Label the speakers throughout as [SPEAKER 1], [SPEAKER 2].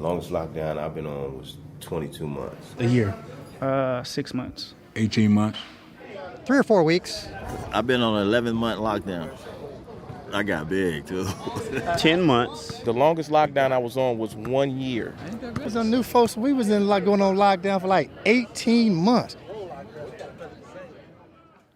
[SPEAKER 1] Longest lockdown I've been on was 22 months.
[SPEAKER 2] A year.
[SPEAKER 3] 6 months.
[SPEAKER 2] 18 months.
[SPEAKER 4] 3 or 4 weeks.
[SPEAKER 5] I've been on an 11-month lockdown. I got big, too.
[SPEAKER 6] 10 months.
[SPEAKER 7] The longest lockdown I was on was 1 year.
[SPEAKER 4] As a new folks, we was in going on lockdown for like 18 months.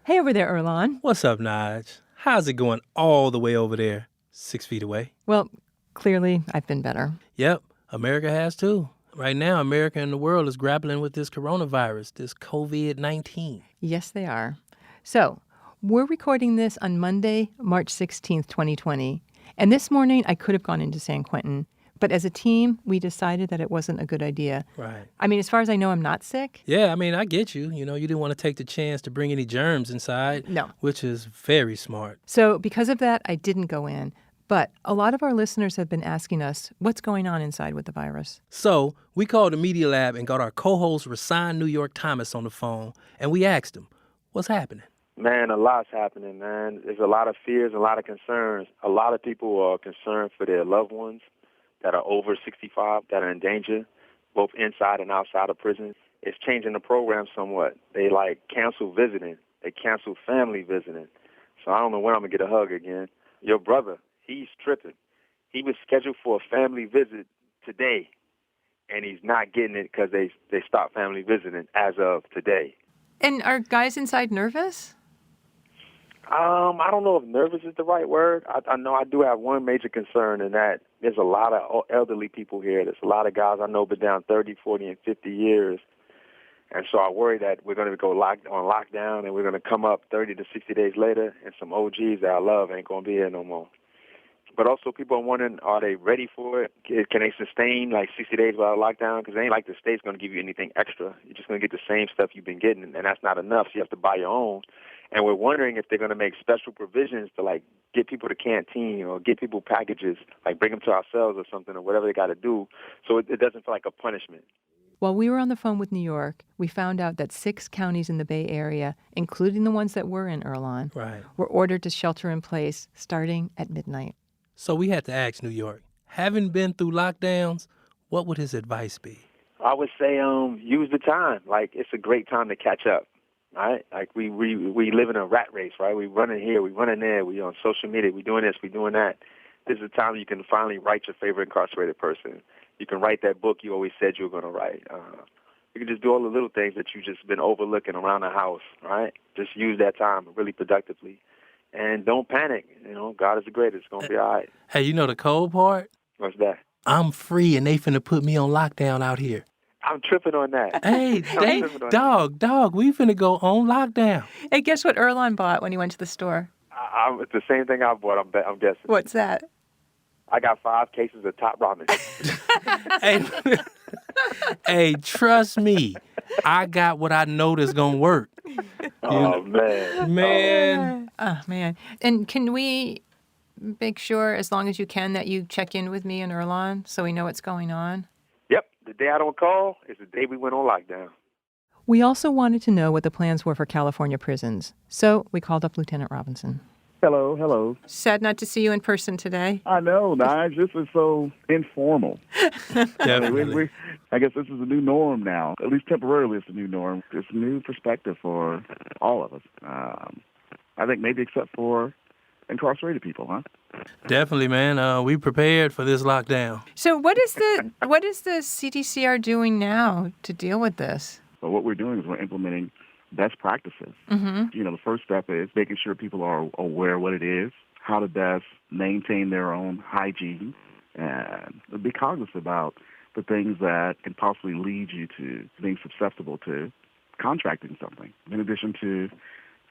[SPEAKER 8] Hey over there, Earlonne.
[SPEAKER 9] What's up, Naj? How's it going all the way over there, 6 feet away?
[SPEAKER 8] Well, clearly I've been better.
[SPEAKER 9] Yep, America has too. Right now, America and the world is grappling with this coronavirus, this COVID-19.
[SPEAKER 8] Yes, they are. So, we're recording this on Monday, March 16th, 2020. And this morning, I could have gone into San Quentin. But as a team, we decided that it wasn't a good idea.
[SPEAKER 9] Right.
[SPEAKER 8] I mean, as far as I know, I'm not sick.
[SPEAKER 9] Yeah, I mean, I get you. You know, you didn't want to take the chance to bring any germs inside.
[SPEAKER 8] No.
[SPEAKER 9] Which is very smart.
[SPEAKER 8] So because of that, I didn't go in. But a lot of our listeners have been asking us what's going on inside with the virus.
[SPEAKER 9] So we called the Media Lab and got our co-host, Rasan New York Thomas, on the phone. And we asked him, what's happening?
[SPEAKER 10] Man, a lot's happening, man. There's a lot of fears, a lot of concerns. A lot of people are concerned for their loved ones that are over 65, that are in danger, both inside and outside of prison. It's changing the program somewhat. They, cancel visiting. They cancel family visiting. So I don't know when I'm going to get a hug again. Your brother, he's tripping. He was scheduled for a family visit today, and he's not getting it because they stopped family visiting as of today.
[SPEAKER 8] And are guys inside nervous?
[SPEAKER 10] I don't know if nervous is the right word. I know I do have one major concern, in that there's a lot of elderly people here. There's a lot of guys I know been down 30, 40, and 50 years. And so I worry that we're going to go on lockdown, and we're going to come up 30 to 60 days later, and some OGs that I love ain't going to be here no more. But also people are wondering, are they ready for it? Can they sustain 60 days without lockdown? Because it ain't like the state's going to give you anything extra. You're just going to get the same stuff you've been getting, and that's not enough, so you have to buy your own. And we're wondering if they're going to make special provisions to, get people to canteen or get people packages, bring them to ourselves or something, or whatever they got to do, so it doesn't feel like a punishment.
[SPEAKER 8] While we were on the phone with New York, we found out that 6 counties in the Bay Area, including the ones that were in Earlonne,
[SPEAKER 9] Right.
[SPEAKER 8] were ordered to shelter in place starting at midnight.
[SPEAKER 9] So we had to ask New York, having been through lockdowns, what would his advice be?
[SPEAKER 10] I would say use the time. It's a great time to catch up. Right? We live in a rat race, right? We running here, we running there, we on social media, we doing this, we doing that. This is a time you can finally write your favorite incarcerated person. You can write that book you always said you were going to write. You can just do all the little things that you've just been overlooking around the house, right? Just use that time really productively. And don't panic. God is the greatest. It's going to be all right.
[SPEAKER 9] Hey, you know the cold part?
[SPEAKER 10] What's that?
[SPEAKER 9] I'm free and they finna put me on lockdown out here.
[SPEAKER 10] I'm tripping on that.
[SPEAKER 9] Hey, dog, we finna go on lockdown.
[SPEAKER 8] Hey, guess what Earlonne bought when he went to the store?
[SPEAKER 10] It's the same thing I bought, I'm guessing.
[SPEAKER 8] What's that?
[SPEAKER 10] I got 5 cases of Top Ramen.
[SPEAKER 9] Hey, trust me, I got what I know that's gonna work.
[SPEAKER 10] Man.
[SPEAKER 8] Oh, man. And can we make sure, as long as you can, that you check in with me and Earlonne so we know what's going on?
[SPEAKER 10] Yep. The day I don't call is the day we went on lockdown.
[SPEAKER 8] We also wanted to know what the plans were for California prisons, so we called up Lieutenant Robinson.
[SPEAKER 11] Hello.
[SPEAKER 8] Sad not to see you in person today.
[SPEAKER 11] I know, Nige. This is so informal.
[SPEAKER 9] Definitely.
[SPEAKER 11] I guess this is the new norm now. At least temporarily, it's the new norm. It's a new perspective for all of us. I think maybe except for incarcerated people, huh?
[SPEAKER 9] Definitely, man. We prepared for this lockdown.
[SPEAKER 8] So what is the CDCR doing now to deal with this?
[SPEAKER 11] But what we're doing is we're implementing best practices.
[SPEAKER 8] Mm-hmm.
[SPEAKER 11] The first step is making sure people are aware of what it is, how to best maintain their own hygiene, and be cognizant about the things that can possibly lead you to being susceptible to contracting something. In addition to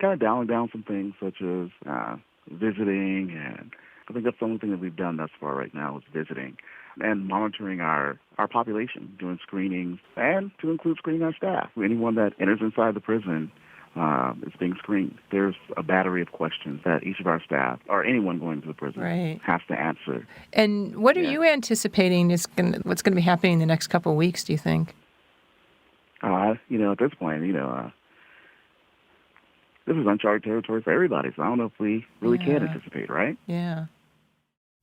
[SPEAKER 11] kind of dialing down some things such as visiting, and I think that's the only thing that we've done thus far right now is visiting, and monitoring our population, doing screenings, and to include screening our staff. Anyone that enters inside the prison is being screened. There's a battery of questions that each of our staff, or anyone going to the prison, has to answer.
[SPEAKER 8] And what are you anticipating what's going to be happening in the next couple of weeks, do you think?
[SPEAKER 11] At this point, this is uncharted territory for everybody, so I don't know if we really can anticipate, right?
[SPEAKER 8] Yeah.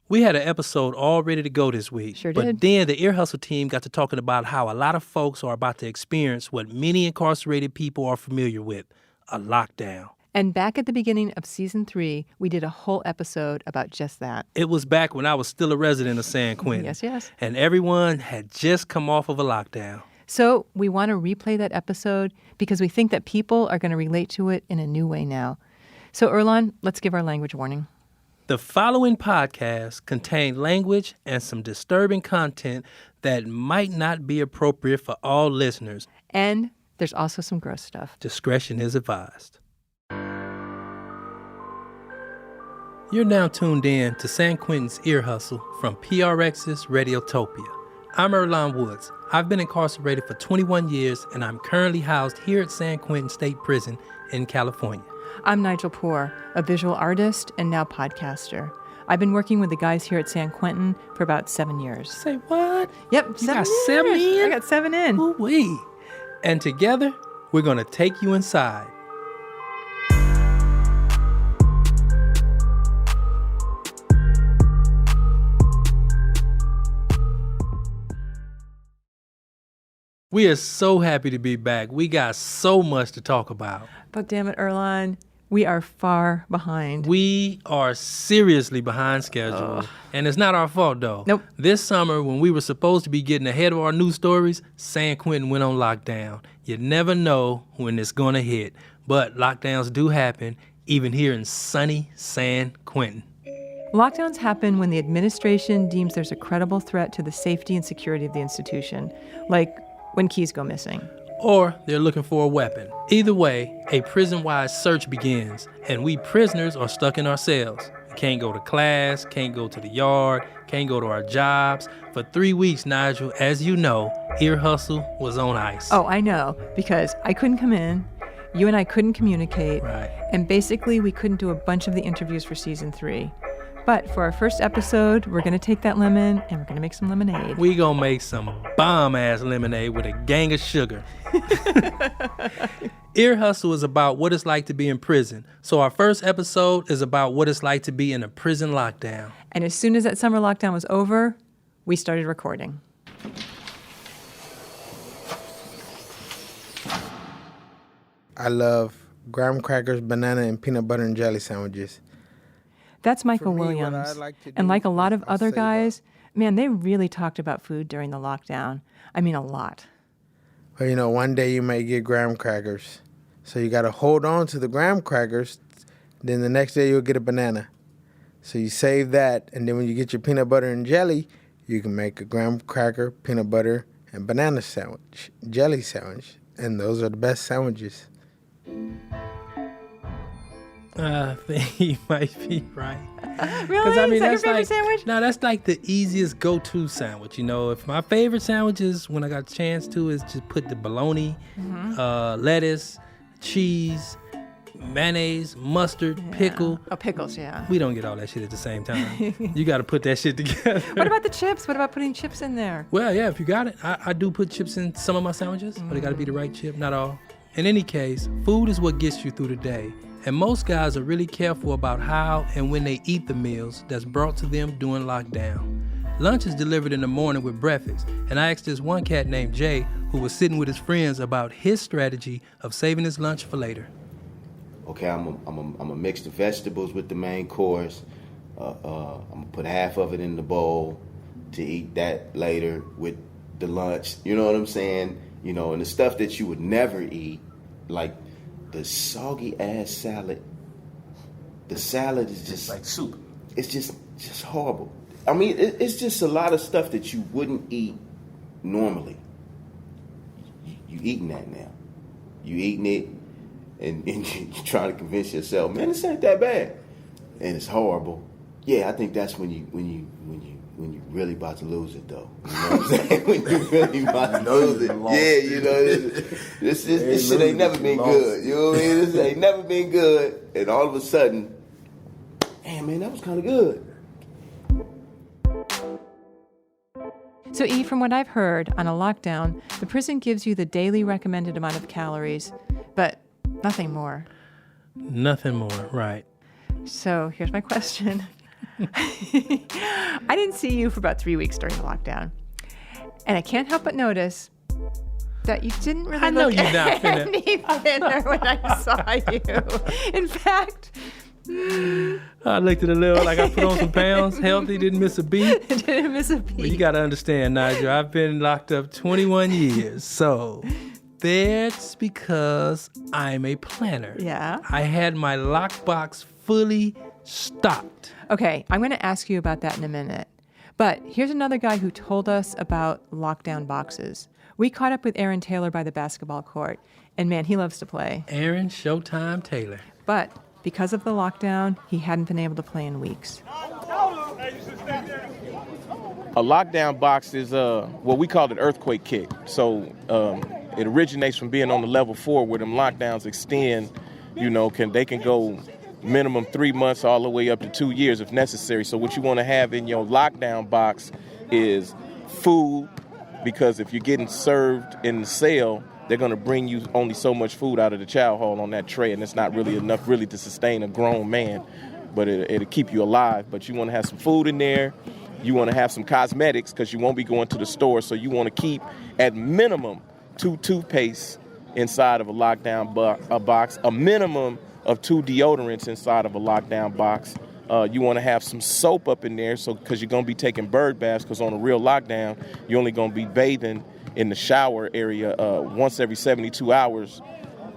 [SPEAKER 9] We had an episode all ready to go this week.
[SPEAKER 8] Sure
[SPEAKER 9] But
[SPEAKER 8] did.
[SPEAKER 9] then the Ear Hustle team got to talking about how a lot of folks are about to experience what many incarcerated people are familiar with, a lockdown.
[SPEAKER 8] And back at the beginning of season 3, we did a whole episode about just that.
[SPEAKER 9] It was back when I was still a resident of San Quentin.
[SPEAKER 8] Yes, yes.
[SPEAKER 9] And everyone had just come off of a lockdown.
[SPEAKER 8] So we want to replay that episode because we think that people are going to relate to it in a new way now. So, Erlon, let's give our language warning.
[SPEAKER 9] The following podcast contain language and some disturbing content that might not be appropriate for all listeners.
[SPEAKER 8] And there's also some gross stuff.
[SPEAKER 9] Discretion is advised. You're now tuned in to San Quentin's Ear Hustle from PRX's Radiotopia. I'm Erlon Woods. I've been incarcerated for 21 years, and I'm currently housed here at San Quentin State Prison in California.
[SPEAKER 8] I'm Nigel Poor, a visual artist and now podcaster. I've been working with the guys here at San Quentin for about 7 years.
[SPEAKER 9] Say what?
[SPEAKER 8] Yep,
[SPEAKER 9] You
[SPEAKER 8] 7
[SPEAKER 9] got
[SPEAKER 8] years.
[SPEAKER 9] 7 in?
[SPEAKER 8] I got 7 in.
[SPEAKER 9] Ooh-wee. And together, we're going to take you inside. We are so happy to be back. We got so much to talk about.
[SPEAKER 8] But damn it, Erlon, we are far behind.
[SPEAKER 9] We are seriously behind schedule. And it's not our fault, though.
[SPEAKER 8] Nope.
[SPEAKER 9] This summer, when we were supposed to be getting ahead of our news stories, San Quentin went on lockdown. You never know when it's going to hit. But lockdowns do happen, even here in sunny San Quentin.
[SPEAKER 8] Lockdowns happen when the administration deems there's a credible threat to the safety and security of the institution, like when keys go missing.
[SPEAKER 9] Or they're looking for a weapon. Either way, a prison-wide search begins, and we prisoners are stuck in our cells. We can't go to class, can't go to the yard, can't go to our jobs. For 3 weeks, Nigel, as you know, Ear Hustle was on ice.
[SPEAKER 8] Oh, I know, because I couldn't come in, you and I couldn't communicate,
[SPEAKER 9] Right.
[SPEAKER 8] and basically we couldn't do a bunch of the interviews for season 3. But for our first episode, we're going to take that lemon and we're going to make some lemonade.
[SPEAKER 9] We gonna make some bomb-ass lemonade with a gang of sugar. Ear Hustle is about what it's like to be in prison. So our first episode is about what it's like to be in a prison lockdown.
[SPEAKER 8] And as soon as that summer lockdown was over, we started recording.
[SPEAKER 2] I love graham crackers, banana, and peanut butter and jelly sandwiches.
[SPEAKER 8] That's Michael
[SPEAKER 2] me, what
[SPEAKER 8] Williams.
[SPEAKER 2] I like to
[SPEAKER 8] And
[SPEAKER 2] do
[SPEAKER 8] like a lot of
[SPEAKER 2] is I'll
[SPEAKER 8] other
[SPEAKER 2] save
[SPEAKER 8] guys, man, they really talked about food during the lockdown. I mean, a lot.
[SPEAKER 2] Well, you know, one day you may get graham crackers. So you got to hold on to the graham crackers. Then the next day you'll get a banana. So you save that. And then when you get your peanut butter and jelly, you can make a graham cracker, peanut butter, and banana sandwich, jelly sandwich. And those are the best sandwiches.
[SPEAKER 9] I think he might be right.
[SPEAKER 8] Really? Is that your favorite sandwich?
[SPEAKER 9] No, that's like the easiest go-to sandwich. You know, if my favorite sandwiches, when I got a chance to, is just put the bologna, lettuce, cheese, mayonnaise, mustard, pickle.
[SPEAKER 8] Oh, pickles, yeah.
[SPEAKER 9] We don't get all that shit at the same time. You got to put that shit together.
[SPEAKER 8] What about the chips? What about putting chips in there?
[SPEAKER 9] Well, yeah, if you got it. I do put chips in some of my sandwiches, but it got to be the right chip, not all. In any case, food is what gets you through the day. And most guys are really careful about how and when they eat the meals that's brought to them during lockdown. Lunch is delivered in the morning with breakfast, and I asked this one cat named Jay, who was sitting with his friends, about his strategy of saving his lunch for later.
[SPEAKER 1] Okay, I'm gonna mix the vegetables with the main course. I'm gonna put half of it in the bowl to eat that later with the lunch. You know what I'm saying? You know, and the stuff that you would never eat, like the soggy ass salad. The salad is just
[SPEAKER 7] like soup.
[SPEAKER 1] It's just horrible. I mean, it's just a lot of stuff that you wouldn't eat normally. You eating that now. You eating it, and you trying to convince yourself, man, this ain't that bad, and it's horrible. Yeah, I think that's when you really about to lose it, though. You know what I'm saying? When you really about to lose it. Yeah, you know, this shit ain't never been good. You know what I mean? This ain't never been good, and all of a sudden, damn, man, that was kind of good.
[SPEAKER 8] So, E, from what I've heard, on a lockdown, the prison gives you the daily recommended amount of calories, but nothing more.
[SPEAKER 9] Nothing more, right.
[SPEAKER 8] So, here's my question. I didn't see you for about 3 weeks during the lockdown. And I can't help but notice that you didn't really look any thinner when I saw you. In fact...
[SPEAKER 9] I looked at a little like I put on some pounds, healthy, didn't miss a beat.
[SPEAKER 8] Didn't miss a beat.
[SPEAKER 9] Well, you got to understand, Nigel, I've been locked up 21 years, so that's because I'm a planner.
[SPEAKER 8] Yeah.
[SPEAKER 9] I had my lockbox fully stocked.
[SPEAKER 8] Okay, I'm going to ask you about that in a minute. But here's another guy who told us about lockdown boxes. We caught up with Aaron Taylor by the basketball court, and man, he loves to play.
[SPEAKER 9] Aaron Showtime Taylor.
[SPEAKER 8] But because of the lockdown, he hadn't been able to play in weeks.
[SPEAKER 7] A lockdown box is what we call an earthquake kick. So it originates from being on the level 4 where them lockdowns extend, they can go minimum 3 months all the way up to 2 years if necessary. So what you want to have in your lockdown box is food, because if you're getting served in the cell, they're going to bring you only so much food out of the chow hall on that tray, and it's not really enough really to sustain a grown man, but it'll keep you alive. But you want to have some food in there. You want to have some cosmetics because you won't be going to the store, so you want to keep at minimum 2 toothpastes inside of a lockdown box, a minimum of 2 deodorants inside of a lockdown box. You want to have some soap up in there because you're going to be taking bird baths, because on a real lockdown, you're only going to be bathing in the shower area once every 72 hours.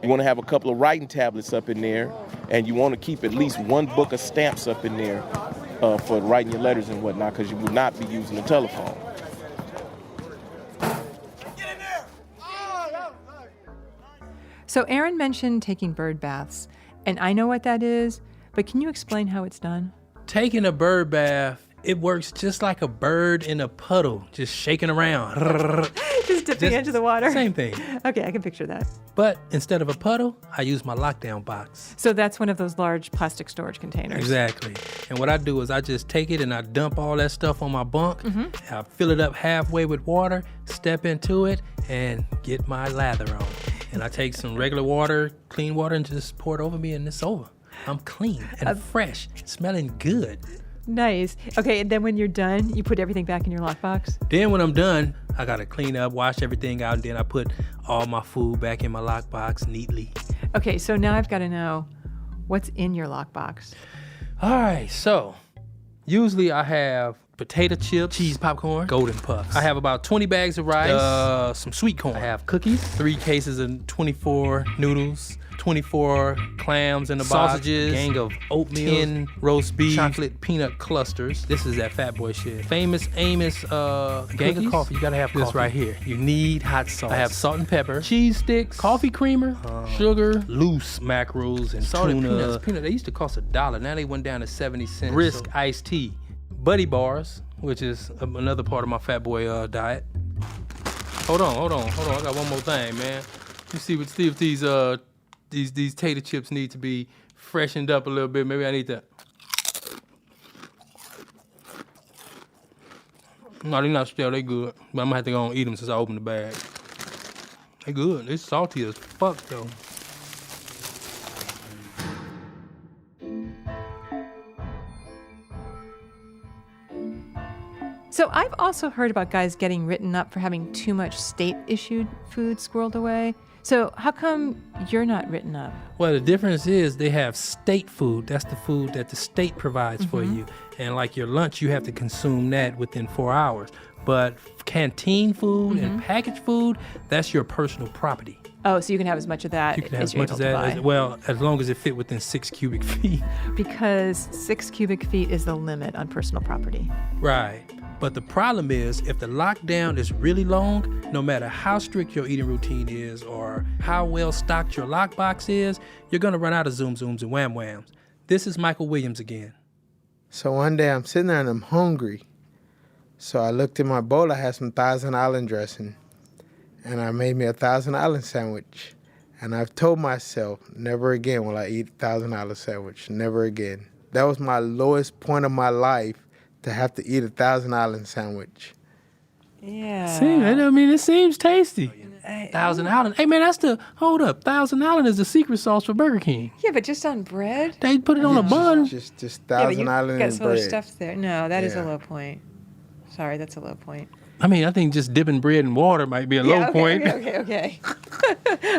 [SPEAKER 7] You want to have a couple of writing tablets up in there, and you want to keep at least 1 book of stamps up in there for writing your letters and whatnot, because you will not be using the telephone.
[SPEAKER 8] So Aaron mentioned taking bird baths, and I know what that is, but can you explain how it's done?
[SPEAKER 9] Taking a bird bath, it works just like a bird in a puddle, just shaking around.
[SPEAKER 8] Just dipping into the water?
[SPEAKER 9] Same thing.
[SPEAKER 8] Okay, I can picture that.
[SPEAKER 9] But instead of a puddle, I use my lockdown box.
[SPEAKER 8] So that's one of those large plastic storage containers.
[SPEAKER 9] Exactly. And what I do is I just take it and I dump all that stuff on my bunk. Mm-hmm. I fill it up halfway with water, step into it, and get my lather on. And I take some regular water, clean water, and just pour it over me, and it's over. I'm clean and fresh, smelling good.
[SPEAKER 8] Nice. Okay, and then when you're done, you put everything back in your lockbox?
[SPEAKER 9] Then when I'm done, I gotta clean up, wash everything out, and then I put all my food back in my lockbox neatly.
[SPEAKER 8] Okay, so now I've got to know, what's in your lockbox?
[SPEAKER 9] All right, so usually I have potato chips, cheese popcorn, golden puffs. I have about 20 bags of rice, some sweet corn. I have cookies, 3 cases of 24 noodles, 24 clams in the sausages, box, gang of oatmeal, 10 roast beef, chocolate peanut clusters. This is that fat boy shit. Famous Amos gang cookies. Of coffee. You gotta have this coffee right here. You need hot sauce. I have salt and pepper, cheese sticks, coffee creamer, sugar, loose mackerels, and salted tuna. Peanut. They used to cost $1. Now they went down to 70 cents. Brisk iced tea, Buddy bars, which is another part of my fat boy diet. Hold on. I got one more thing, man. You see if these tater chips need to be freshened up a little bit. Maybe I need to. No, they're not stale. They good. But I'm gonna have to go and eat them since I opened the bag. They good. They salty as fuck though.
[SPEAKER 8] So I've also heard about guys getting written up for having too much state-issued food squirreled away. So how come you're not written up?
[SPEAKER 9] Well, the difference is they have state food. That's the food that the state provides for you. And like your lunch, you have to consume that within 4 hours. But canteen food and packaged food, that's your personal property.
[SPEAKER 8] Oh, so you can have as much of that as you're able to buy.
[SPEAKER 9] Well, as long as it fit within 6 cubic feet.
[SPEAKER 8] Because 6 cubic feet is the limit on personal property.
[SPEAKER 9] Right. But the problem is, if the lockdown is really long, no matter how strict your eating routine is or how well stocked your lockbox is, you're going to run out of Zoom Zooms and Wham Whams. This is Michael Williams again.
[SPEAKER 2] So one day I'm sitting there and I'm hungry. So I looked in my bowl, I had some Thousand Island dressing. And I made me a Thousand Island sandwich. And I've told myself, never again will I eat a Thousand Island sandwich. Never again. That was my lowest point of my life, to have to eat a Thousand Island sandwich.
[SPEAKER 8] Yeah.
[SPEAKER 9] See, I mean, it seems tasty. Thousand Island. Hey, man, hold up. Thousand Island is the secret sauce for Burger King.
[SPEAKER 8] Yeah, but just on bread?
[SPEAKER 9] They put it on a bun.
[SPEAKER 2] Just Thousand Island
[SPEAKER 8] got
[SPEAKER 2] and
[SPEAKER 8] so much
[SPEAKER 2] bread.
[SPEAKER 8] stuff there. No, that is a
[SPEAKER 2] Yeah.
[SPEAKER 8] low point. Sorry, that's a low point.
[SPEAKER 9] I mean, I think just dipping bread in water might be a low point.
[SPEAKER 8] Okay.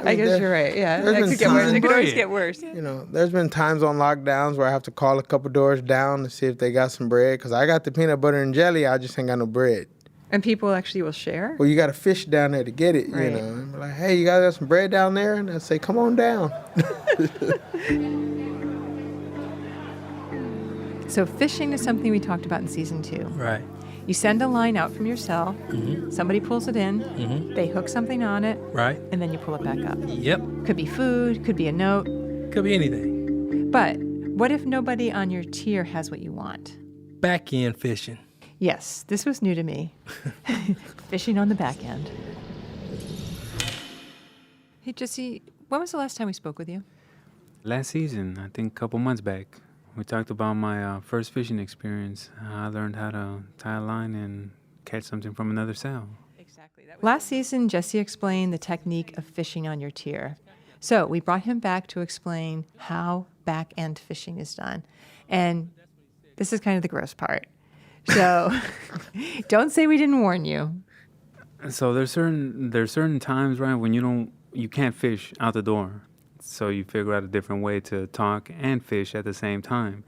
[SPEAKER 8] I guess you're right. Yeah,
[SPEAKER 2] there's
[SPEAKER 8] that
[SPEAKER 2] been
[SPEAKER 8] could get worse. It could always
[SPEAKER 9] bread.
[SPEAKER 8] get worse.
[SPEAKER 2] You know, there's been times on lockdowns where I have to call a couple doors down to see if they got some bread, because I got the peanut butter and jelly, I just ain't got no bread.
[SPEAKER 8] And people actually will share?
[SPEAKER 2] Well, you got to fish down there to get it,
[SPEAKER 8] Right.
[SPEAKER 2] you know. And be like, hey, you guys got some bread down there? And I say, come on down.
[SPEAKER 8] So fishing is something we talked about in season 2.
[SPEAKER 9] Right.
[SPEAKER 8] You send a line out from your cell, somebody pulls it in, they hook something on it,
[SPEAKER 9] Right.
[SPEAKER 8] and then you pull it back up.
[SPEAKER 9] Yep.
[SPEAKER 8] Could be food, could be a note.
[SPEAKER 9] Could be anything.
[SPEAKER 8] But what if nobody on your tier has what you want?
[SPEAKER 9] Back end fishing.
[SPEAKER 8] Yes, this was new to me. Fishing on the back end. Hey, Jesse, when was the last time we spoke with you?
[SPEAKER 12] Last season, I think a couple months back, we talked about my first fishing experience. I learned how to tie a line and catch something from another cell.
[SPEAKER 8] Last season, Jesse explained the technique of fishing on your tier. So we brought him back to explain how back end fishing is done. And this is kind of the gross part. So don't say we didn't warn you.
[SPEAKER 12] So there's certain times, right, when you can't fish out the door. So you figure out a different way to talk and fish at the same time.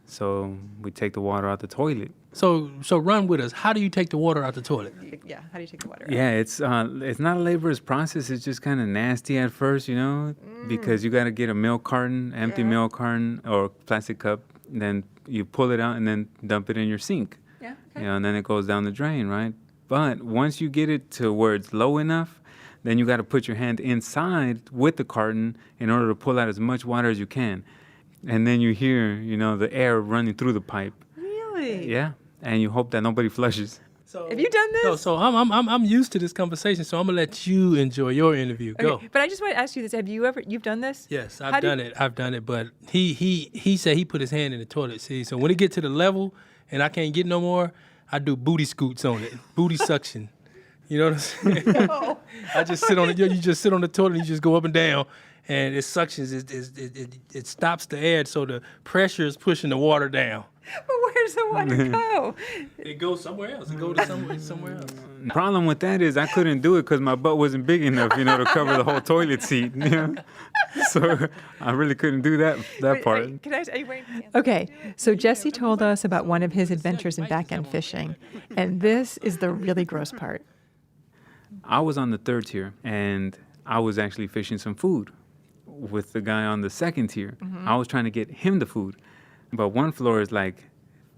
[SPEAKER 12] So we take the water out the toilet.
[SPEAKER 9] So run with us. How do you take the water out the toilet?
[SPEAKER 8] Yeah, how do you take the water out?
[SPEAKER 12] Yeah, it's not a laborious process. It's just kind of nasty at first, you know, because you got to get a milk carton, empty milk carton or plastic cup. Then you pull it out and then dump it in your sink.
[SPEAKER 8] Yeah.
[SPEAKER 12] You know, and then it goes down the drain, right? But once you get it to where it's low enough, then you got to put your hand inside with the carton in order to pull out as much water as you can. And then you hear, you know, the air running through the pipe.
[SPEAKER 8] Really?
[SPEAKER 12] Yeah. And you hope that nobody flushes.
[SPEAKER 8] Have you done this?
[SPEAKER 9] So I'm used to this conversation, so I'm gonna let you enjoy your interview. Go.
[SPEAKER 8] Okay, but I just want to ask you this: you've done this?
[SPEAKER 9] Yes, I've done it. But he said he put his hand in the toilet. See, so when it get to the level and I can't get no more, I do booty scoots on it, booty suction. You know what I'm saying?
[SPEAKER 8] No.
[SPEAKER 9] I just sit on it. You just sit on the toilet and you just go up and down, and it suctions. It stops the air, so the pressure is pushing the water down.
[SPEAKER 8] But where's the water go?
[SPEAKER 9] It goes somewhere else. It goes to somewhere else.
[SPEAKER 12] The problem with that is I couldn't do it because my butt wasn't big enough, you know, to cover the whole toilet seat. You know? So I really couldn't do that part.
[SPEAKER 8] Wait, can I? Are you waiting? Okay, so Jesse told us about one of his adventures in back-end fishing, and this is the really gross part.
[SPEAKER 12] I was on the third tier, and I was actually fishing some food with the guy on the second tier. I was trying to get him the food, but one floor is like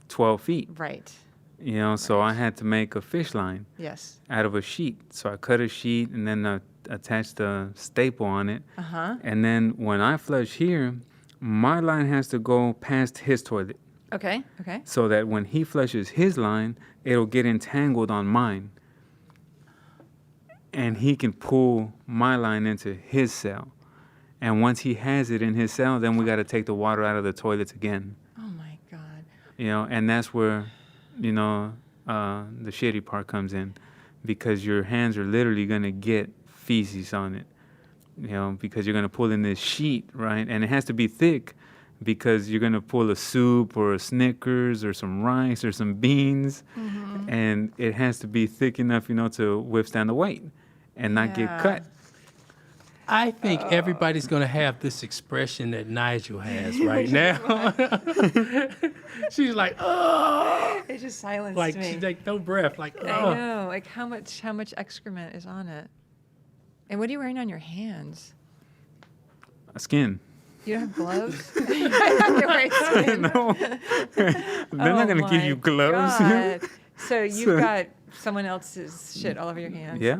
[SPEAKER 12] 12 feet.
[SPEAKER 8] Right.
[SPEAKER 12] You know, so I had to make a fish line
[SPEAKER 8] Yes.
[SPEAKER 12] out of a sheet. So I cut a sheet and then attached a staple on it.
[SPEAKER 8] Uh-huh.
[SPEAKER 12] And then when I flush here, my line has to go past his toilet.
[SPEAKER 8] Okay.
[SPEAKER 12] So that when he flushes his line, it'll get entangled on mine. And he can pull my line into his cell. And once he has it in his cell, then we got to take the water out of the toilets again.
[SPEAKER 8] Oh, my God.
[SPEAKER 12] You know, and that's where, you know, the shitty part comes in, because your hands are literally going to get feces on it, you know, because you're going to pull in this sheet, right? And it has to be thick because you're going to pull a soup or a Snickers or some rice or some beans, and it has to be thick enough, you know, to withstand the weight and not get cut.
[SPEAKER 9] I think everybody's going to have this expression that Nigel has right now. She's like, oh.
[SPEAKER 8] It just silenced
[SPEAKER 9] like,
[SPEAKER 8] me.
[SPEAKER 9] she's like, no breath. Like, oh.
[SPEAKER 8] I know. Like, how much excrement is on it? And what are you wearing on your hands?
[SPEAKER 12] A skin.
[SPEAKER 8] You don't have gloves? You're wearing skin.
[SPEAKER 12] No. They're not going to give you gloves.
[SPEAKER 8] God. So you've got someone else's shit all over your hands?
[SPEAKER 12] Yeah.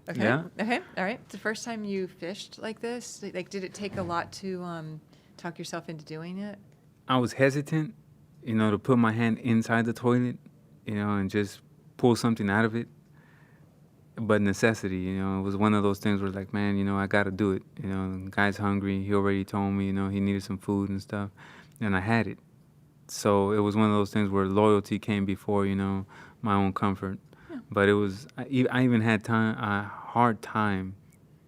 [SPEAKER 8] Okay.
[SPEAKER 12] Yeah.
[SPEAKER 8] Okay. All right. It's the first time you fished like this? Like, did it take a lot to talk yourself into doing it?
[SPEAKER 12] I was hesitant, you know, to put my hand inside the toilet, you know, and just pull something out of it. But necessity, you know, it was one of those things where, like, man, you know, I got to do it. You know, the guy's hungry. He already told me, you know, he needed some food and stuff. And I had it. So it was one of those things where loyalty came before, you know, my own comfort.
[SPEAKER 8] Yeah.
[SPEAKER 12] But it was, I even had a hard time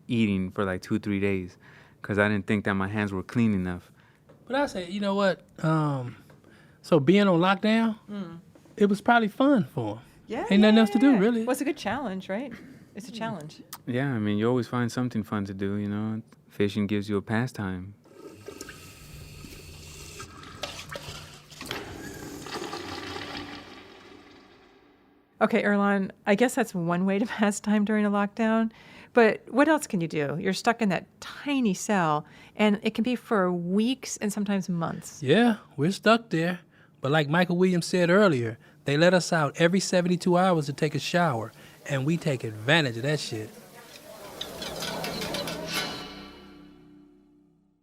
[SPEAKER 12] eating for like 2-3 days because I didn't think that my hands were clean enough.
[SPEAKER 9] But I said, you know what? So being on lockdown, it was probably fun for him.
[SPEAKER 8] Yeah.
[SPEAKER 9] Ain't nothing else to do, really.
[SPEAKER 8] Well, it's a good challenge, right? It's a challenge.
[SPEAKER 12] Yeah, I mean, you always find something fun to do, you know. Fishing gives you a pastime.
[SPEAKER 8] Okay, Erlon, I guess that's one way to pass time during a lockdown. But what else can you do? You're stuck in that tiny cell, and it can be for weeks and sometimes months.
[SPEAKER 9] Yeah, we're stuck there. But like Michael Williams said earlier, they let us out every 72 hours to take a shower, and we take advantage of that shit.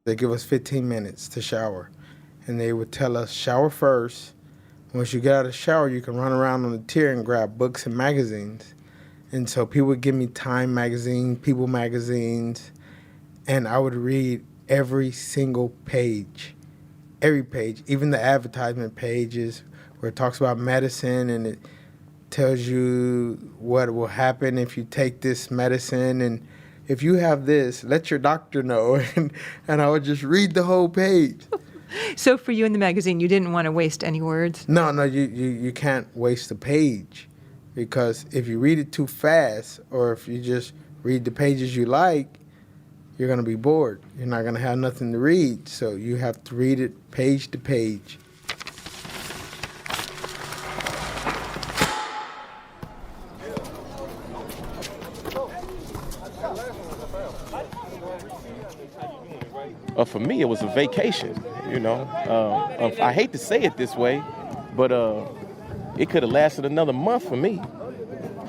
[SPEAKER 2] They give us 15 minutes to shower, and they would tell us, shower first. Once you get out of the shower, you can run around on the tier and grab books and magazines. And so people would give me Time magazine, People magazines, and I would read every single page. Every page, even the advertisement pages where it talks about medicine and it tells you what will happen if you take this medicine. And if you have this, let your doctor know. And I would just read the whole page.
[SPEAKER 8] So for you in the magazine, you didn't want to waste any words?
[SPEAKER 2] No, you can't waste a page. Because if you read it too fast, or if you just read the pages you like, you're going to be bored. You're not going to have nothing to read. So you have to read it page to page.
[SPEAKER 7] For me, it was a vacation, you know. I hate to say it this way, but it could have lasted another month for me.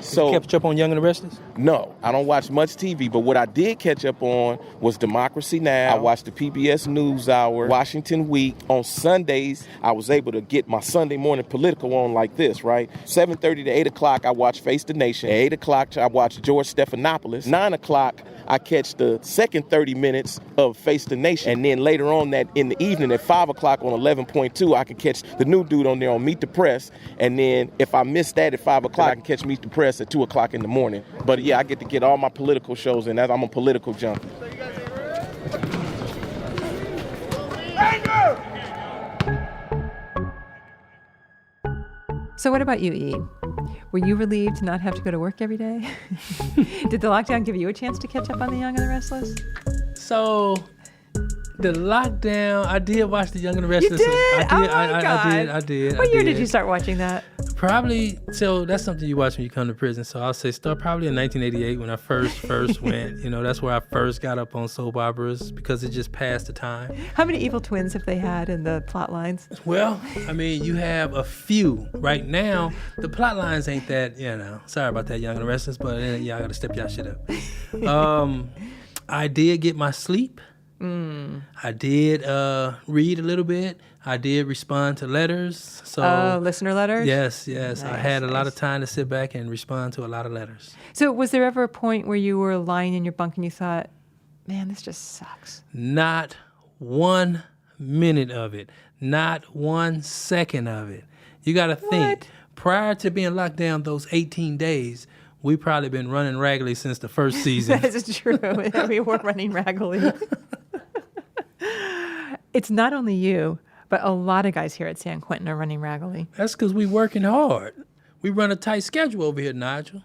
[SPEAKER 7] So,
[SPEAKER 9] you kept up on Young and the Restless?
[SPEAKER 7] No, I don't watch much TV, but what I did catch up on was Democracy Now! I watched the PBS NewsHour, Washington Week. On Sundays, I was able to get my Sunday morning political on like this, right? 7:30 to 8 o'clock, I watch Face the Nation. At 8 o'clock, I watch George Stephanopoulos. 9 o'clock, I catch the second 30 minutes of Face the Nation. And then later on that in the evening at 5 o'clock on 11.2, I can catch the new dude on there on Meet the Press. And then if I miss that at 5 o'clock, I can catch Meet the Press at 2 o'clock in the morning. But yeah, I get to get all my political shows in. I'm a political junkie.
[SPEAKER 8] So what about you, E? Were you relieved to not have to go to work every day? Did the lockdown give you a chance to catch up on The Young and the Restless?
[SPEAKER 9] So, the lockdown, I did watch The Young and the Restless.
[SPEAKER 8] You did?
[SPEAKER 9] I did.
[SPEAKER 8] What year did you start watching that?
[SPEAKER 9] Probably, so that's something you watch when you come to prison. So I'll say start probably in 1988 when I first went. You know, that's where I first got up on soap operas because it just passed the time.
[SPEAKER 8] How many evil twins have they had in the plot lines?
[SPEAKER 9] Well, I mean, you have a few. Right now, the plot lines ain't that, you know, sorry about that, Young and the Restless, but y'all got to step y'all shit up. I did get my sleep. I did read a little bit. I did respond to letters. So
[SPEAKER 8] listener letters?
[SPEAKER 9] Yes.
[SPEAKER 8] Nice,
[SPEAKER 9] I had a lot of time to sit back and respond to a lot of letters.
[SPEAKER 8] So was there ever a point where you were lying in your bunk and you thought, man, this just sucks?
[SPEAKER 9] Not 1 minute of it. Not 1 second of it. You got to think, prior to being locked down those 18 days, we probably been running raggedy since the first season.
[SPEAKER 8] That is true. We were running raggedy. It's not only you, but a lot of guys here at San Quentin are running raggedy.
[SPEAKER 9] That's because we working hard. We run a tight schedule over here, Nigel.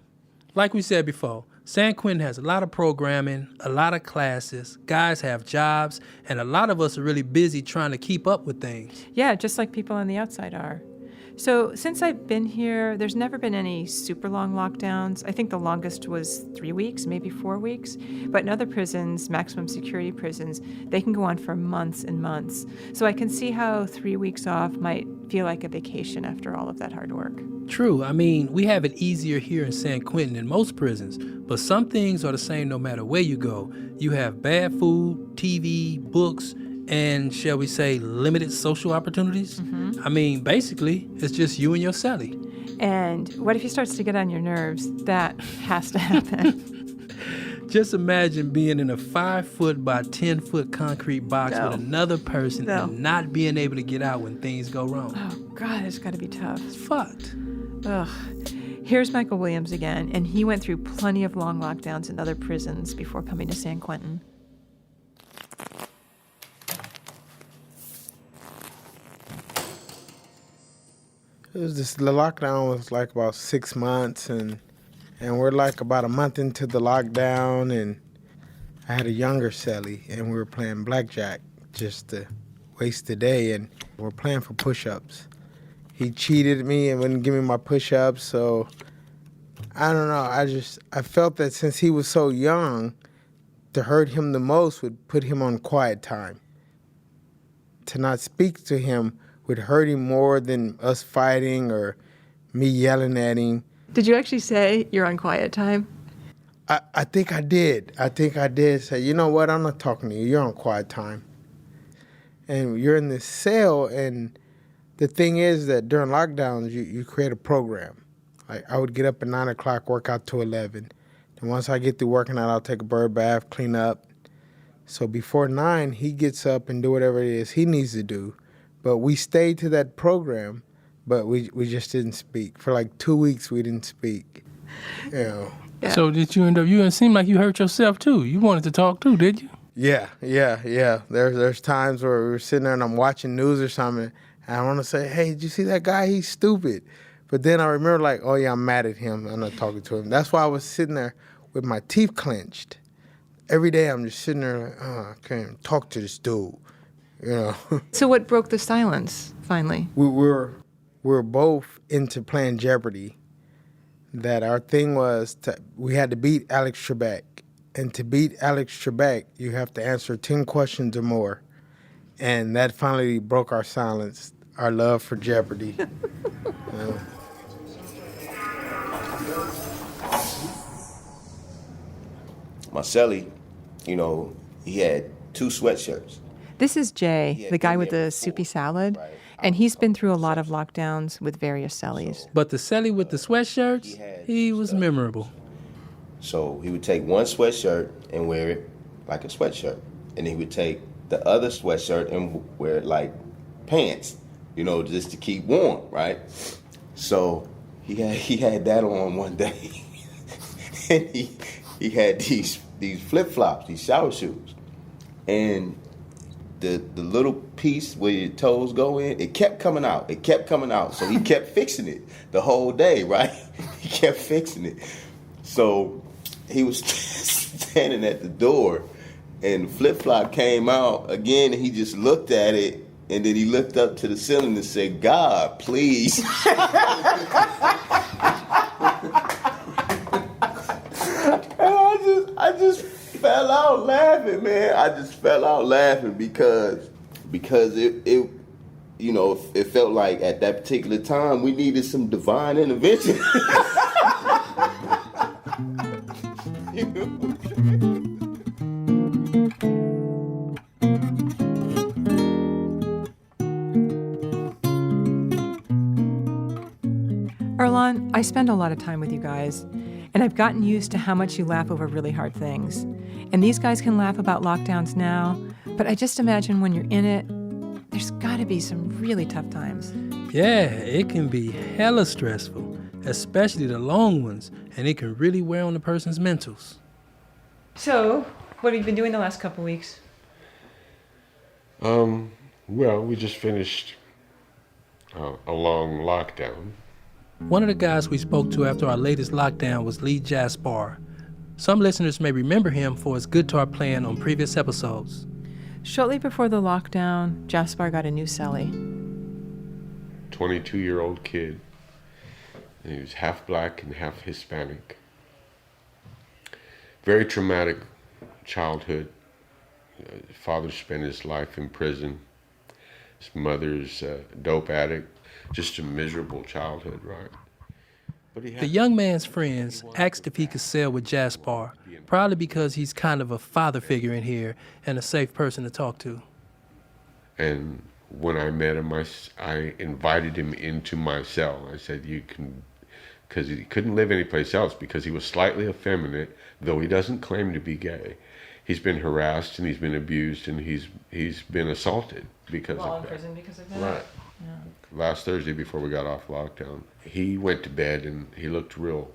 [SPEAKER 9] Like we said before, San Quentin has a lot of programming, a lot of classes, guys have jobs, and a lot of us are really busy trying to keep up with things.
[SPEAKER 8] Yeah, just like people on the outside are. So since I've been here, there's never been any super long lockdowns. I think the longest was 3 weeks, maybe 4 weeks. But in other prisons, maximum security prisons, they can go on for months and months. So I can see how 3 weeks off might feel like a vacation after all of that hard work.
[SPEAKER 9] True. I mean, we have it easier here in San Quentin than most prisons, but some things are the same no matter where you go. You have bad food, TV, books, and, shall we say, limited social opportunities. I mean, basically, it's just you and your cellie.
[SPEAKER 8] And what if he starts to get on your nerves? That has to happen.
[SPEAKER 9] Just imagine being in a 5-foot by 10-foot concrete box with another person and not being able to get out when things go wrong.
[SPEAKER 8] Oh, God, it's got to be tough.
[SPEAKER 9] It's fucked.
[SPEAKER 8] Ugh. Here's Michael Williams again, and he went through plenty of long lockdowns in other prisons before coming to San Quentin.
[SPEAKER 2] The lockdown was like about 6 months, and we're like about a month into the lockdown, and I had a younger cellie, and we were playing blackjack just to waste the day, and we're playing for push-ups. He cheated me and wouldn't give me my push-ups, so I don't know. I felt that since he was so young, to hurt him the most would put him on quiet time. To not speak to him would hurt him more than us fighting or me yelling at him.
[SPEAKER 8] Did you actually say you're on quiet time?
[SPEAKER 2] I think I did. I think I did say, you know what, I'm not talking to you. You're on quiet time. And you're in this cell, and the thing is that during lockdowns, you create a program. Like I would get up at 9 o'clock, work out to 11. And once I get through working out, I'll take a bird bath, clean up. So before 9, he gets up and do whatever it is he needs to do. But we stayed to that program, but we just didn't speak. For like 2 weeks, we didn't speak. You know.
[SPEAKER 8] Yeah.
[SPEAKER 9] So did you end up, it seemed like you hurt yourself too. You wanted to talk too, did you?
[SPEAKER 2] Yeah. There's times where we were sitting there and I'm watching news or something, and I want to say, hey, did you see that guy? He's stupid. But then I remember like, oh yeah, I'm mad at him. I'm not talking to him. That's why I was sitting there with my teeth clenched. Every day I'm just sitting there like, oh, I can't talk to this dude. You know.
[SPEAKER 8] So what broke the silence, finally?
[SPEAKER 2] We were both into playing Jeopardy. That our thing was we had to beat Alex Trebek. And to beat Alex Trebek, you have to answer 10 questions or more. And that finally broke our silence, our love for Jeopardy.
[SPEAKER 1] My cellie, he had 2 sweatshirts.
[SPEAKER 8] This is Jay, the guy with the soupy salad, and he's been through a lot of lockdowns with various cellies.
[SPEAKER 9] But the cellie with the sweatshirts, he was memorable.
[SPEAKER 1] So he would take one sweatshirt and wear it like a sweatshirt. And he would take the other sweatshirt and wear it like pants, just to keep warm, right? So he had that on one day. And he had these flip-flops, these shower shoes. And the little piece where your toes go in, it kept coming out. So he kept fixing it the whole day, right? He kept fixing it. So he was standing at the door, and the flip-flop came out again, and he just looked at it, and then he looked up to the ceiling and said, God, please. I just fell out laughing, man. I just fell out laughing because it felt like at that particular time we needed some divine intervention.
[SPEAKER 8] Earlonne, I spend a lot of time with you guys, and I've gotten used to how much you laugh over really hard things. And these guys can laugh about lockdowns now, but I just imagine when you're in it, there's gotta be some really tough times.
[SPEAKER 9] Yeah, it can be hella stressful, especially the long ones, and it can really wear on the person's mentals.
[SPEAKER 8] So, what have you been doing the last couple weeks?
[SPEAKER 13] Well, we just finished a long lockdown.
[SPEAKER 9] One of the guys we spoke to after our latest lockdown was Lee Jaspar. Some listeners may remember him for his guitar playing on previous episodes.
[SPEAKER 8] Shortly before the lockdown, Jaspar got a new cellie.
[SPEAKER 13] 22-year-old kid. And he was half black and half Hispanic. Very traumatic childhood. His father spent his life in prison. His mother's a dope addict. Just a miserable childhood, right? But
[SPEAKER 9] the young man's friends asked if he could cell with Jaspar, probably because he's kind of a father figure in here and a safe person to talk to.
[SPEAKER 13] And when I met him, I invited him into my cell. I said, you can, because he couldn't live anyplace else because he was slightly effeminate, though he doesn't claim to be gay. he's been harassed and he's been abused and he's been assaulted because
[SPEAKER 8] While
[SPEAKER 13] of
[SPEAKER 8] in
[SPEAKER 13] that.
[SPEAKER 8] prison because of that?
[SPEAKER 13] Right.
[SPEAKER 8] Yeah.
[SPEAKER 13] Last Thursday before we got off lockdown, he went to bed and he looked real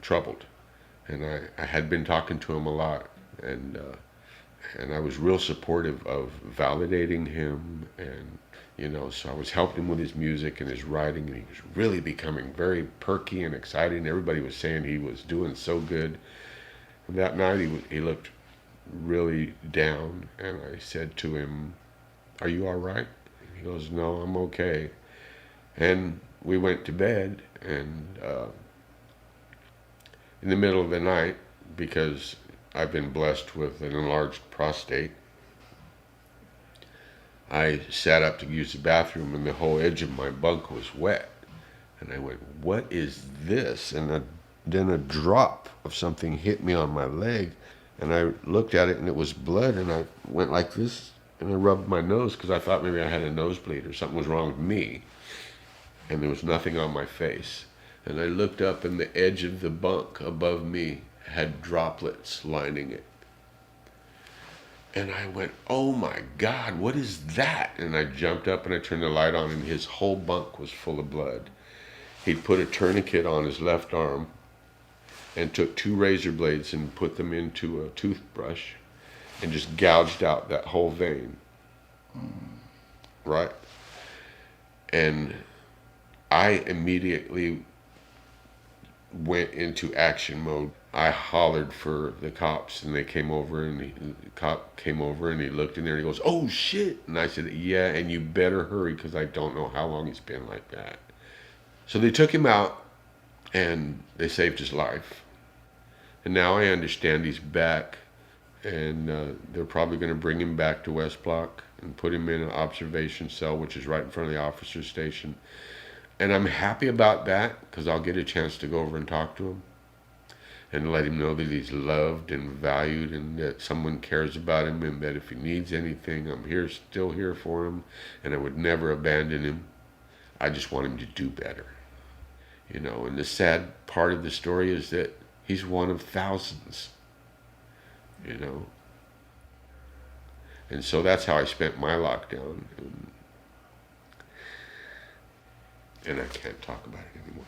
[SPEAKER 13] troubled. And I had been talking to him a lot, and I was real supportive of validating him, and so I was helping him with his music and his writing, and he was really becoming very perky and excited, and everybody was saying he was doing so good. And that night he looked really down, and I said to him, "Are you all right?" He goes, "No, I'm okay." And we went to bed, and in the middle of the night, because I've been blessed with an enlarged prostate, I sat up to use the bathroom and the whole edge of my bunk was wet. And I went, "What is this?" And then a drop of something hit me on my leg, and I looked at it and it was blood, and I went like this and I rubbed my nose because I thought maybe I had a nosebleed or something was wrong with me. And there was nothing on my face. And I looked up and the edge of the bunk above me had droplets lining it. And I went, "Oh my God, what is that?" And I jumped up and I turned the light on, and his whole bunk was full of blood. He'd put a tourniquet on his left arm and took 2 razor blades and put them into a toothbrush and just gouged out that whole vein. Right? And I immediately went into action mode. I hollered for the cops, and they came over, and the cop came over and he looked in there and he goes, "Oh shit." And I said, "Yeah, and you better hurry because I don't know how long he's been like that." So they took him out and they saved his life. And now I understand he's back, and they're probably going to bring him back to West Block and put him in an observation cell, which is right in front of the officer's station. And I'm happy about that because I'll get a chance to go over and talk to him and let him know that he's loved and valued, and that someone cares about him, and that if he needs anything, I'm here, still here for him, and I would never abandon him. I just want him to do better. And the sad part of the story is that he's one of thousands, And so that's how I spent my lockdown. And I can't talk about it anymore.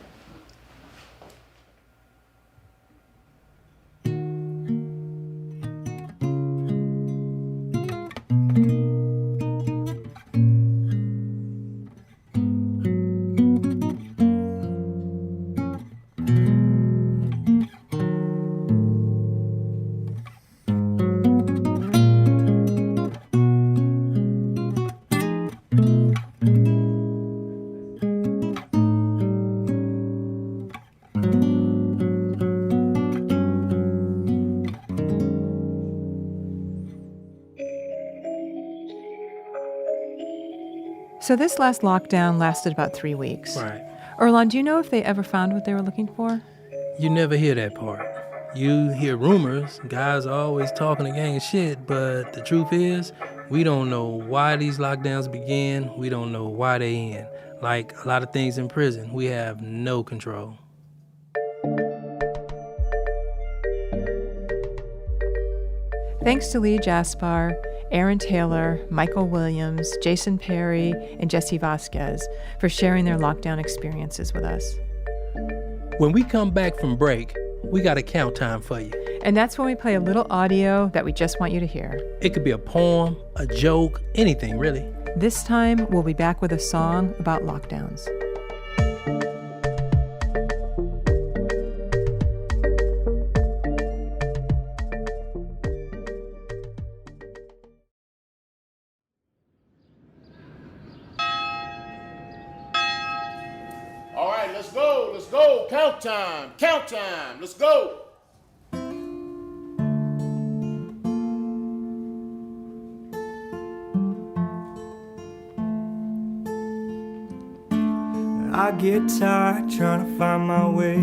[SPEAKER 8] So this last lockdown lasted about 3 weeks.
[SPEAKER 9] Right.
[SPEAKER 8] Erlon, do you know if they ever found what they were looking for?
[SPEAKER 9] You never hear that part. You hear rumors, guys are always talking a gang of shit, but the truth is, we don't know why these lockdowns began, we don't know why they end. Like a lot of things in prison, we have no control.
[SPEAKER 8] Thanks to Lee Jaspar, Aaron Taylor, Michael Williams, Jason Perry, and Jesse Vasquez for sharing their lockdown experiences with us.
[SPEAKER 9] When we come back from break, we got a count time for you.
[SPEAKER 8] And that's when we play a little audio that we just want you to hear.
[SPEAKER 9] It could be a poem, a joke, anything really.
[SPEAKER 8] This time, we'll be back with a song about lockdowns.
[SPEAKER 14] All right, let's go. Count time, let's go.
[SPEAKER 15] I get tired trying to find my way.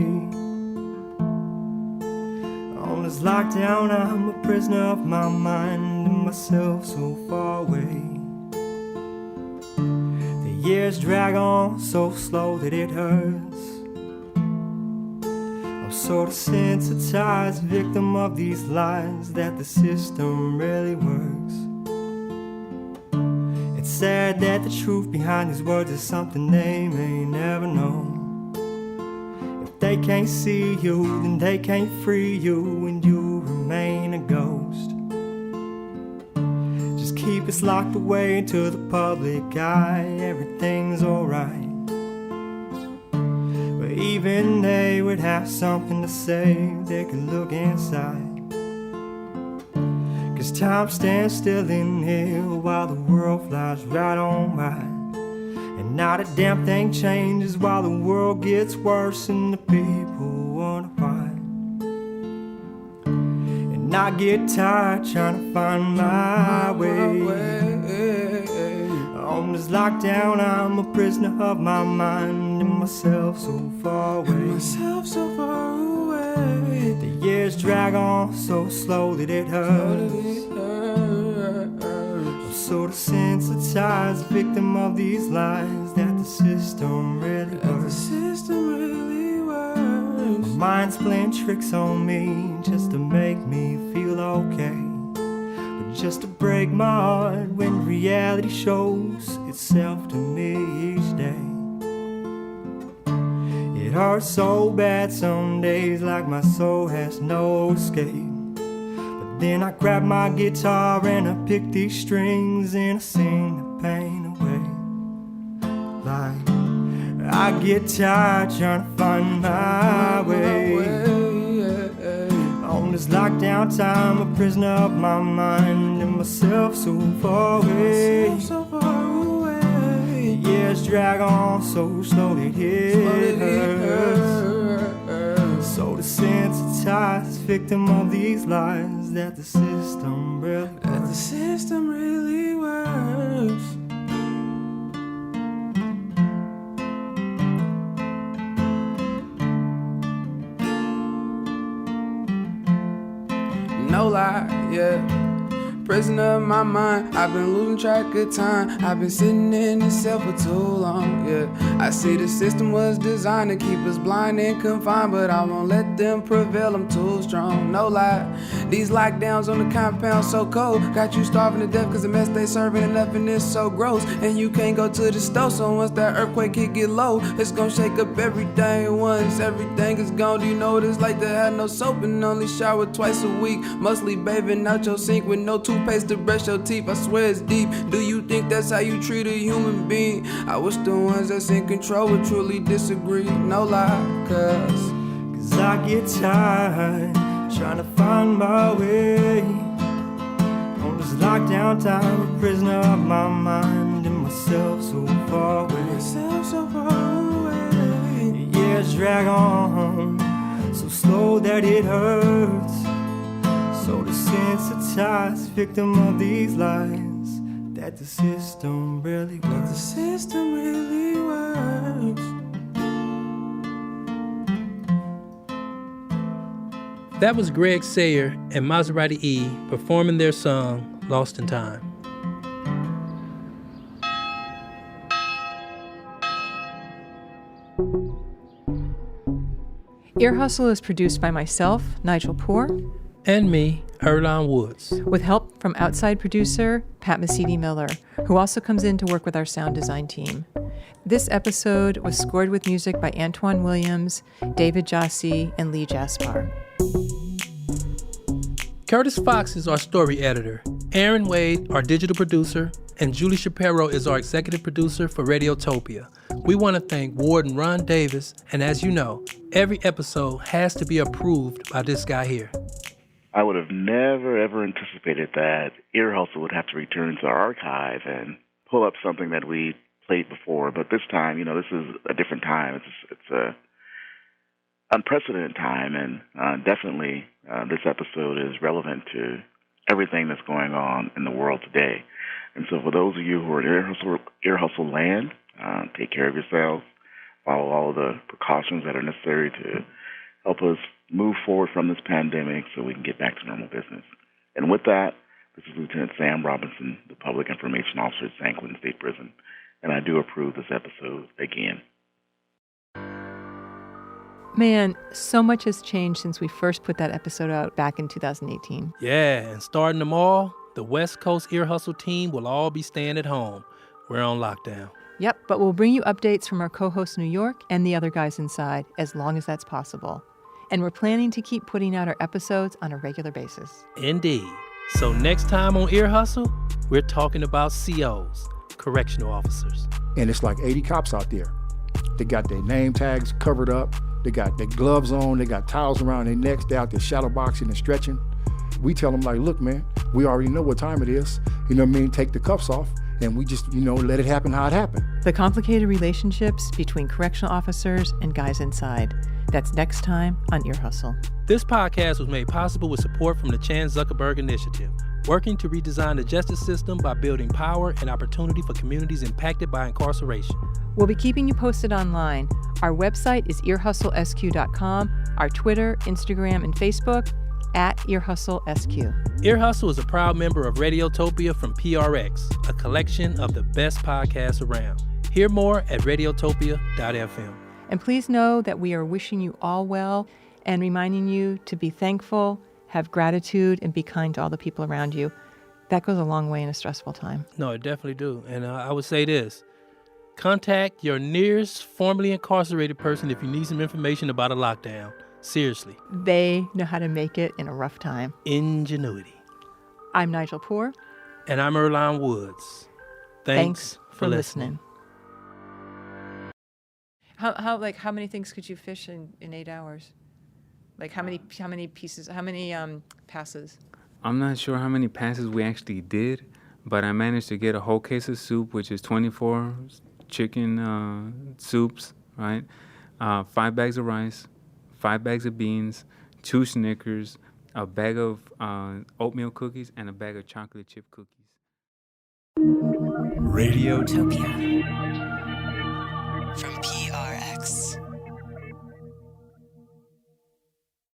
[SPEAKER 15] On this lockdown, I'm a prisoner of my mind and myself so far away. The years drag on so slow that it hurts. I'm sort of sensitized victim of these lies that the system really works. It's sad that the truth behind these words is something they may never know. If they can't see you, then they can't free you, and you remain a ghost. Just keep us locked away into the public eye, everything's alright. But even they would have something to say if they could look inside. 'Cause time stands still in here while the world flies right on by. And not a damn thing changes while the world gets worse and the people wonder why. And I get tired trying to find my way. On this lockdown, I'm a prisoner of my mind and myself so far away. The years drag on so slow that it hurts. I'm sort of sensitized, victim of these lies that the system really works. My mind's playing tricks on me just to make me feel okay. Just to break my heart when reality shows itself to me each day. It hurts so bad some days, like my soul has no escape. But then I grab my guitar and I pick these strings and I sing the pain away. Like I get tired trying to find my way. On this lockdown time, a prisoner of my mind and myself so far away. The years drag on so slowly it hurts. So desensitized, victim of these lies that the system really works.
[SPEAKER 16] No lie, yeah. Prisoner of my mind, I've been losing track of time. I've been sitting in this cell for too long, yeah. I see the system was designed to keep us blind and confined, but I won't let them prevail, I'm too strong, no lie. These lockdowns on the compound so cold, got you starving to death cause the mess they serving and nothing is so gross. And you can't go to the store, so once that earthquake hit get low, it's gonna shake up everything. Once everything is gone, do you know what it's like to have no soap and only shower twice a week? Mostly bathing out your sink with no toothpaste to brush your teeth, I swear it's deep. Do you think that's how you treat a human being? I wish the ones that's in control would truly disagree, no lie, cause
[SPEAKER 15] I get tired trying to find my way. On this lockdown time, a prisoner of my mind and myself so far away. The years drag on so slow that it hurts. So desensitized, victim of these lies that the system really works.
[SPEAKER 9] That was Greg Sayer and Maserati E performing their song, Lost in Time.
[SPEAKER 8] Ear Hustle is produced by myself, Nigel Poor.
[SPEAKER 9] And me, Erlon Woods.
[SPEAKER 8] With help from outside producer, Pat Mesiti-Miller, who also comes in to work with our sound design team. This episode was scored with music by Antoine Williams, David Jassy, and Lee Jaspar.
[SPEAKER 9] Curtis Fox is our story editor. Aaron Wade, our digital producer, and Julie Shapiro is our executive producer for Radiotopia. We want to thank Warden Ron Davis, and as you know, every episode has to be approved by this guy here.
[SPEAKER 11] I would have never, ever anticipated that Ear Hustle would have to return to our archive and pull up something that we played before. But this time, this is a different time. It's a unprecedented time, and definitely this episode is relevant to everything that's going on in the world today. And so for those of you who are in Ear Hustle land, take care of yourselves, follow all of the precautions that are necessary to help us move forward from this pandemic so we can get back to normal business. And with that, this is Lieutenant Sam Robinson, the Public Information Officer at San Quentin State Prison, and I do approve this episode again.
[SPEAKER 8] Man, so much has changed since we first put that episode out back in 2018.
[SPEAKER 9] Yeah, and starting them all, the West Coast Ear Hustle team will all be staying at home. We're on lockdown.
[SPEAKER 8] Yep, but we'll bring you updates from our co-host New York and the other guys inside as long as that's possible. And we're planning to keep putting out our episodes on a regular basis.
[SPEAKER 9] Indeed. So next time on Ear Hustle, we're talking about COs, correctional officers.
[SPEAKER 17] And it's like 80 cops out there. They got their name tags covered up. They got their gloves on. They got towels around their necks. They're out there shadow boxing and stretching. We tell them like, look, man, we already know what time it is. You know what I mean? Take the cuffs off. And we just, let it happen how it happened.
[SPEAKER 8] The complicated relationships between correctional officers and guys inside. That's next time on Ear Hustle.
[SPEAKER 9] This podcast was made possible with support from the Chan Zuckerberg Initiative, working to redesign the justice system by building power and opportunity for communities impacted by incarceration.
[SPEAKER 8] We'll be keeping you posted online. Our website is earhustlesq.com, our Twitter, Instagram, and Facebook, @EarHustleSQ.
[SPEAKER 9] Ear Hustle is a proud member of Radiotopia from PRX, a collection of the best podcasts around. Hear more at radiotopia.fm.
[SPEAKER 8] And please know that we are wishing you all well and reminding you to be thankful, have gratitude, and be kind to all the people around you. That goes a long way in a stressful time.
[SPEAKER 9] No, it definitely do. And I would say this. Contact your nearest formerly incarcerated person if you need some information about a lockdown. Seriously.
[SPEAKER 8] They know how to make it in a rough time.
[SPEAKER 9] Ingenuity.
[SPEAKER 8] I'm Nigel Poor.
[SPEAKER 9] And I'm Earlonne Woods. Thanks for listening.
[SPEAKER 8] How many things could you fish in 8 hours? Like how many passes?
[SPEAKER 12] I'm not sure how many passes we actually did, but I managed to get a whole case of soup, which is 24 chicken soups, right? 5 bags of rice, 5 bags of beans, 2 Snickers, a bag of oatmeal cookies, and a bag of chocolate chip cookies.
[SPEAKER 18] Radiotopia. From